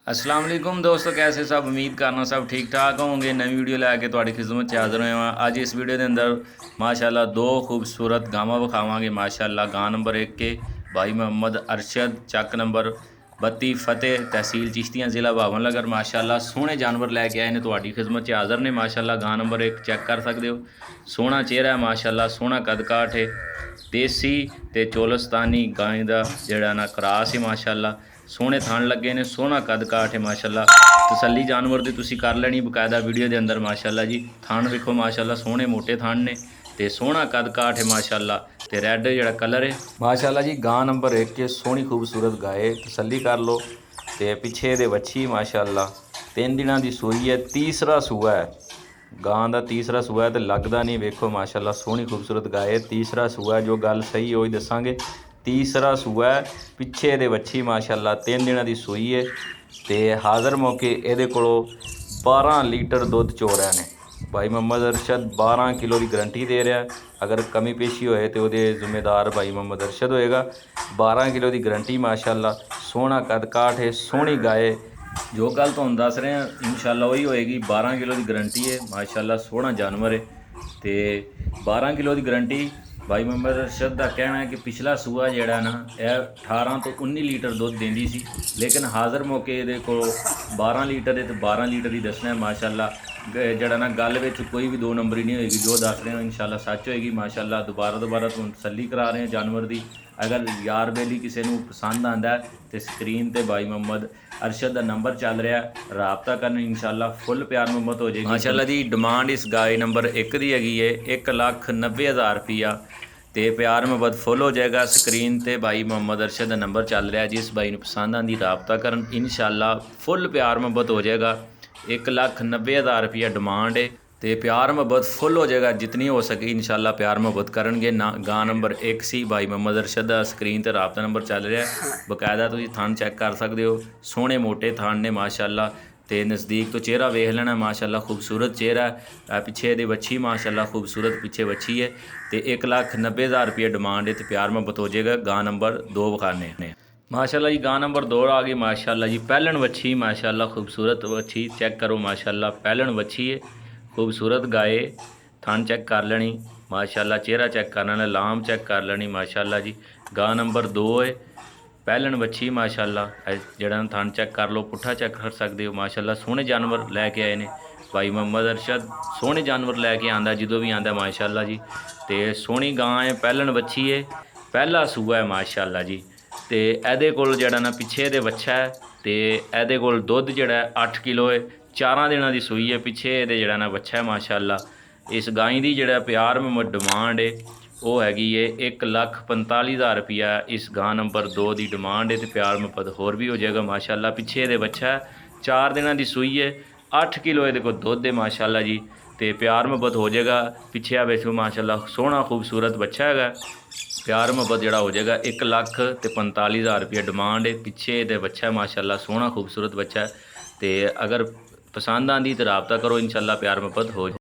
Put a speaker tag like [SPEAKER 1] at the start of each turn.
[SPEAKER 1] अस्सलाम वालेकुम दोस्तों, कैसे सब। उम्मीद करना सब ठीक ठाक होंगे। नवी वीडियो लैके तुहाडी खिदमत च हाज़र होया। अज इस वीडियो के अंदर माशाल्लाह दो खूबसूरत गावां विखावांगे। माशाल्लाह गां नंबर 1 के भाई मोहम्मद अरशद, चक नंबर 32 फतेह, तहसील चिश्तियाँ, ज़िला भावनगर। माशाल्लाह सोहने जानवर लैके आए ने, तुहाडी खिदमत च हाज़र ने। माशाल्लाह गां नंबर 1 चेक कर सकते हो, सोहना चेहरा है माशाल्लाह, सोहना कद काठ है। देसी ते चोलस्तानी गाय का जिहड़ा ना क्रॉस है माशाल्लाह। सोहने थण लगे ने, सोहना कद काठ है माशाल्लाह। तसल्ली जानवर की तुसीं कर लैनी बकायदा वीडियो के अंदर। माशाल्लाह जी थण वेखो माशाल्लाह, सोहने मोटे थण ने ते सोहना कद काठ है माशाल्लाह। ते रैड जिहड़ा कलर है माशाल्लाह जी। गां नंबर 1 के सोहनी खूबसूरत गाय है, तसल्ली कर लो। ते पिछे दे वच्छी माशाल्लाह 3 दिनां दी सूई है, तीसरा सूआ है। गां का तीसरा सूआ है तो लगता नहीं, वेखो माशाल्लाह सोहनी खूबसूरत गाय है, तीसरा सूआ है। जो गल सही हो दसांगे, तीसरा सूआ है। पिछे दे वच्छी माशाल्लाह 3 दिनां दी सूई है। तो हाज़र मौके ये कोलों 12 लीटर दुध चो रहे हैं। भाई मोहम्मद अरशद 12 किलो की गारंटी दे रहा है। अगर कमी पेशी होए तो वो जिम्मेदार भाई मोहम्मद अरशद होएगा। 12 किलो की गारंटी माशाल्लाह, सोहना कद काठ है, सोहनी गाय। जो गल तुहानूं दस रहे हैं इंशाल्लाह वही होएगी। 12 किलो की गारंटी है माशाल्लाह, सोहना जानवर है। तो 12 किलो की गारंटी। भाई मोहम्मद अरशद का कहना है कि पिछला सूआ जिहड़ा ना यह 18 तो 19 लीटर दुध देंदी सी, लेकिन हाज़र मौके ये को 12 लीटर है तो 12 लीटर ही दसना है माशाल्लाह। जिहड़ा ना गल विच कोई भी दो नंबरी नहीं होएगी, जो दस रहे हो इंशाल्लाह सच होएगी माशाल्लाह। दोबारा तुहानूं तसल्ली करा रहे हैं जानवर की। अगर यार बेली किसी को पसंद आता है तो स्क्रीन पर भाई मोहम्मद अरशद का नंबर चल रहा है, रबता करना इंशाल्लाह फुल प्यार मुहब्बत हो जाएगी माशाल्लाह जी। डिमांड इस गाय नंबर 1 की हैगी है 1,90,000 रुपया। तो प्यार मुहब्बत फुल हो जाएगा। स्क्रीन पर भाई मोहम्मद अरशद का नंबर चल रहा है, जिस भाई को पसंद आती रबता कर इंशाल्लाह फुल प्यार मुहब्बत हो जाएगा। 1,90,000 रुपया डिमांड है। तो प्यार मुहब्बत फुल हो जाएगा, जितनी हो सके इंशाल्लाह प्यार मुहब्बत करेंगे ना। गां नंबर 1 सी भाई मोहम्मद अरशद का स्क्रीन पर रबता नंबर चल रहा है। बकायदा तुसीं थण चैक कर सकते हो, सोहने मोटे थण ने माशाल्लाह। तो नज़दीक तो चेहरा वेख लेना माशाल्लाह, खूबसूरत चेहरा है। पिछे दी वच्छी माशाल्लाह खूबसूरत पिछे वच्छी है। तो 1,90,000 रुपये डिमांड है। तो प्यार मुहब्बत हो जाएगा। गां नंबर 2 विखाने ने माशाल्लाह जी। गां नंबर 2 आ गई माशाल्लाह जी। पहलन वच्छी माशाल्लाह, खूबसूरत वच्छी चेक करो माशाल्लाह। पहलन वच्छी है, खूबसूरत गाय। थन चेक कर लेनी माशाल्लाह, चेहरा चेक कर लेना, लाम चेक कर लेनी माशाल्लाह जी। गां नंबर 2 है, पहलन वच्छी माशाल्लाह। जड़ा थन चेक कर लो, पुट्ठा चेक कर सकते हो माशाल्लाह। सोहने जानवर लैके आए ने भाई मोहम्मद अरशद, सोहने जानवर लैके आंदा जो भी आंदा माशाल्लाह जी। तो सोहनी गां है, पहलन वच्छी है, पहला सूआ है माशाल्लाह जी। तो ये कोल जड़ा ना पिछे दे वच्छा है। तो ये कोल दुध जड़ा 8 किलो है, 4 दिनों की सूई है। पिछे ये जड़ा ना वच्छा है माशाल्लाह। इस गाय की जड़ा प्यार में डिमांड है वो हैगी है 1,45,000 रुपया। इस गां नंबर 2 की डिमांड है। तो प्यार मुहब्बत होर भी हो जाएगा माशाल्लाह। पिछे ये बच्चा है, 4 दिनों की सूई है, 8 किलो ये को दुध है माशाल्लाह जी। तो प्यार मुहब्बत हो जाएगा। पिछे वेखो माशाल्लाह, सोहना खूबसूरत बच्चा है। प्यार मुहब्बत जड़ा हो जाएगा। 1,45,000 रुपया डिमांड है। पिछे ये बच्चा है माशाल्लाह, सोहना खूबसूरत बच्चा है। तो अगर पसंद आती तो रबता करो इंशाल्लाह प्यार मुहब्बत हो